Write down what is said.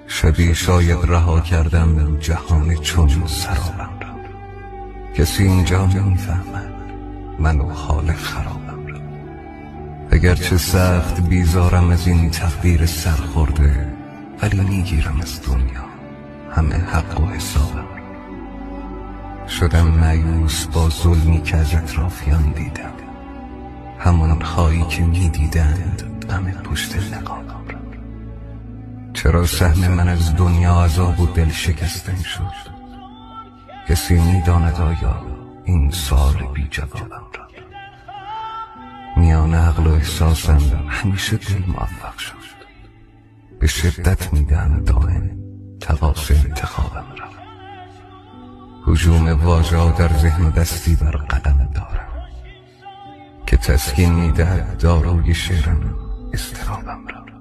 شبی شاید رها کردم جهان چون سرابم را. کسی اینجا نمیفهمد من و حال خرابم را. اگرچه سخت بیزارم از این تقدیر سرخورده، ولی میگیرم از دنیا همه حق و حسابم را. شدم مایوس با ظلمی که از اطرافیان دیدم، همان خواهی که میدیدند غم پشت نقابم را. چرا سهم من از دنیا عذاب و دل شکستن شد؟ کسی میداند آیا این سوال بی جوابم را؟ میان عقل و احساسم همیشه دل موفق شد. به شدت میدهم دائم تقاص انتخابم را. هجوم واژه‌ها در ذهن دستی بر قلم دارم که تسکین میدهد داروی شعرم اضطرابم را.